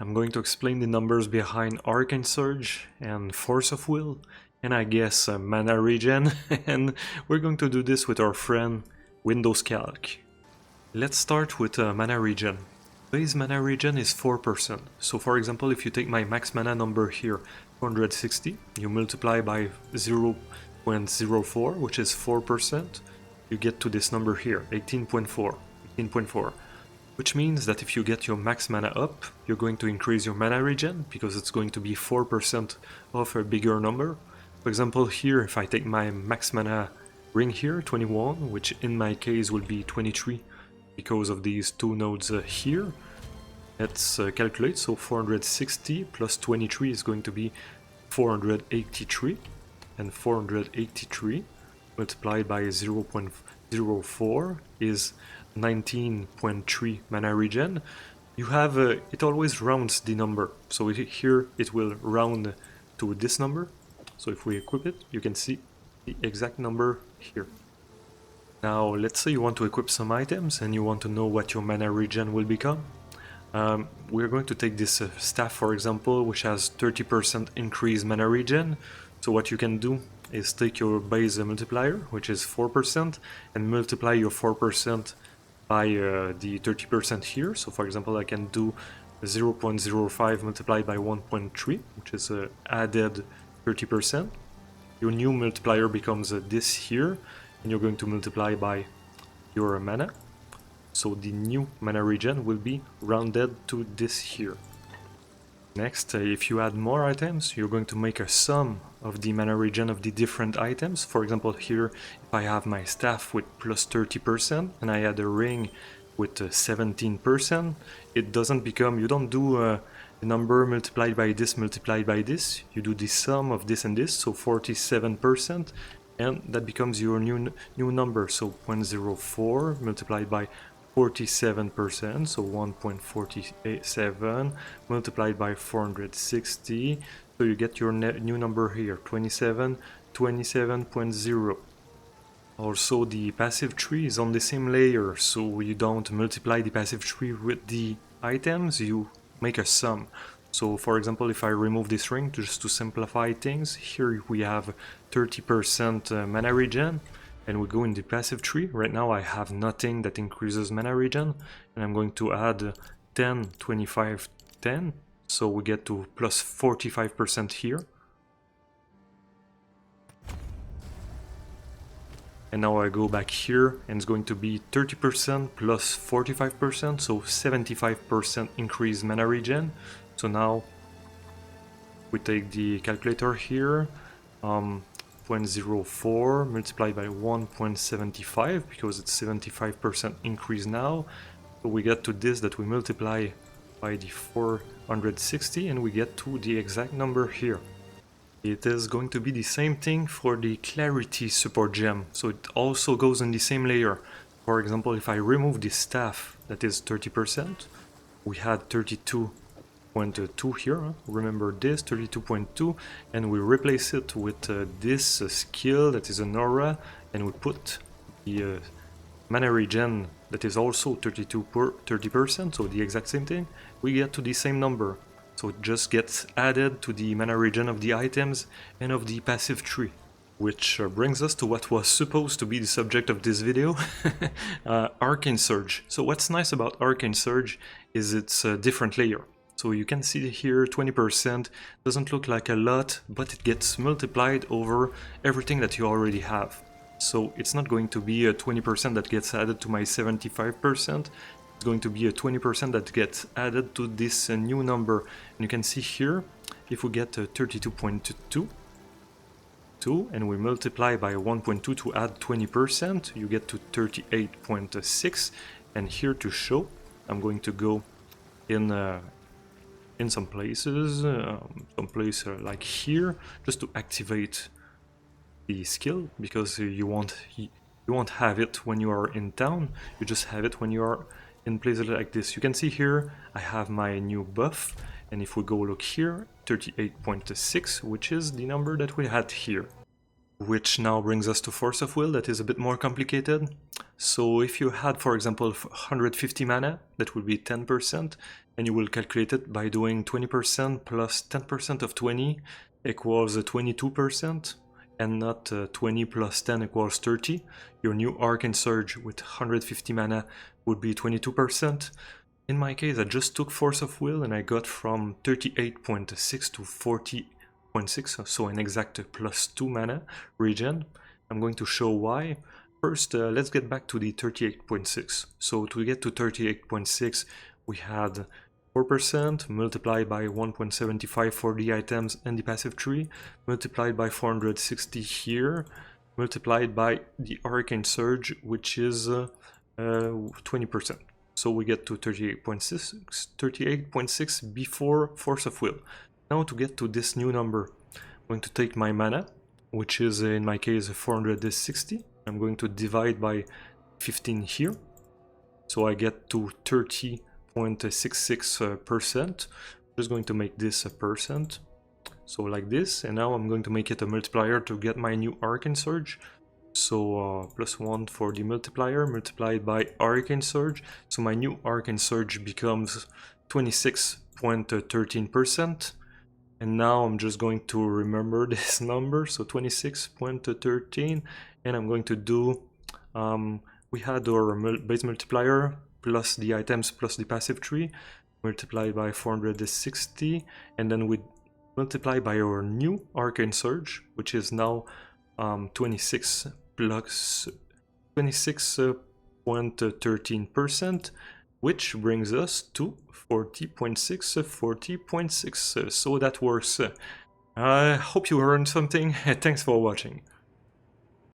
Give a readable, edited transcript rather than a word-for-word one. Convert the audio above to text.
I'm going to explain the numbers behind Arcane Surge and Force of Will, and I guess mana regen, and we're going to do this with our friend Windows Calc. Let's start with mana regen. Base mana regen is 4%, so for example if you take my max mana number here, 460, you multiply by 0.04, which is 4%, you get to this number here, 18.4. Which means that if you get your max mana up, you're going to increase your mana regen, because it's going to be 4% of a bigger number. For example here, if I take my max mana ring here, 21, which in my case will be 23, because of these two nodes here, let's calculate, so 460 plus 23 is going to be 483, and 483 multiplied by 0.04 is 19.3 mana regen. You have it always rounds the number, so here it will round to this number. So if we equip it, you can see the exact number here. Now let's say you want to equip some items and you want to know what your mana regen will become. We're going to take this staff, for example, which has 30% increased mana regen. So what you can do is take your base multiplier, which is 4%, and multiply your 4% by the 30% here. So for example I can do 0.05 multiplied by 1.3, which is added 30%. Your new multiplier becomes this here, and you're going to multiply by your mana. So the new mana regen will be rounded to this here. Next, if you add more items, you're going to make a sum of the mana regen of the different items. For example here, if I have my staff with plus 30% and I add a ring with 17%, it doesn't become, you don't do a number multiplied by this, you do the sum of this and this, so 47%, and that becomes your new number, so 0.04 multiplied by 47%, so 1.47 multiplied by 460, so you get your new number here, 27.0. Also the passive tree is on the same layer, so you don't multiply the passive tree with the items, you make a sum. So for example if I remove this ring, just to simplify things, here we have 30% mana regen, and we go in the passive tree. Right now I have nothing that increases mana regen, and I'm going to add 10, 25, 10, so we get to plus 45% here. And now I go back here, and it's going to be 30% plus 45%, so 75% increase mana regen. So now we take the calculator here, 0.04 multiplied by 1.75, because it's 75% increase now. So we get to this that we multiply by the 460, and we get to the exact number here. It is going to be the same thing for the clarity support gem, so it also goes in the same layer. For example, if I remove this staff that is 30%, we had 32.2 here, remember this, 32.2, and we replace it with this skill that is an aura, and we put the mana regen that is also 30%, so the exact same thing, we get to the same number. So it just gets added to the mana regen of the items and of the passive tree. Which brings us to what was supposed to be the subject of this video, Arcane Surge. So what's nice about Arcane Surge is it's a different layer. So you can see here 20%, doesn't look like a lot, but it gets multiplied over everything that you already have. So it's not going to be a 20% that gets added to my 75%, it's going to be a 20% that gets added to this new number. And you can see here, if we get 32.2, and we multiply by 1.2 to add 20%, you get to 38.6. And here to show, I'm going to go in some places, like here, just to activate the skill, because you won't have it when you are in town, you just have it when you are in places like this. You can see here I have my new buff, and if we go look here, 38.6, which is the number that we had here. Which now brings us to Force of Will, that is a bit more complicated. So if you had, for example, 150 mana, that would be 10%, and you will calculate it by doing 20% plus 10% of 20 equals 22%, and not 20 plus 10 equals 30. Your new Arcane Surge with 150 mana would be 22%. In my case, I just took Force of Will and I got from 38.6 to 40.6, so an exact plus 2 mana regen. I'm going to show why. First, let's get back to the 38.6. So to get to 38.6, we had 4% multiplied by 1.75 for the items and the passive tree, multiplied by 460 here, multiplied by the Arcane Surge, which is 20%. So we get to 38.6 before Force of Will. Now to get to this new number, I'm going to take my mana, which is in my case 460. I'm going to divide by 15 here. So I get to 30.66%. I'm just going to make this a percent. So like this, and now I'm going to make it a multiplier to get my new Arcane Surge. So plus 1 for the multiplier multiplied by Arcane Surge. So my new Arcane Surge becomes 26.13%. And now I'm just going to remember this number, so 26.13, and I'm going to do, we had our base multiplier plus the items plus the passive tree, multiplied by 460, and then we multiply by our new Arcane Surge, which is now 26 plus 26.13%, which brings us to 40.6. So that works. I hope you learned something. Thanks for watching.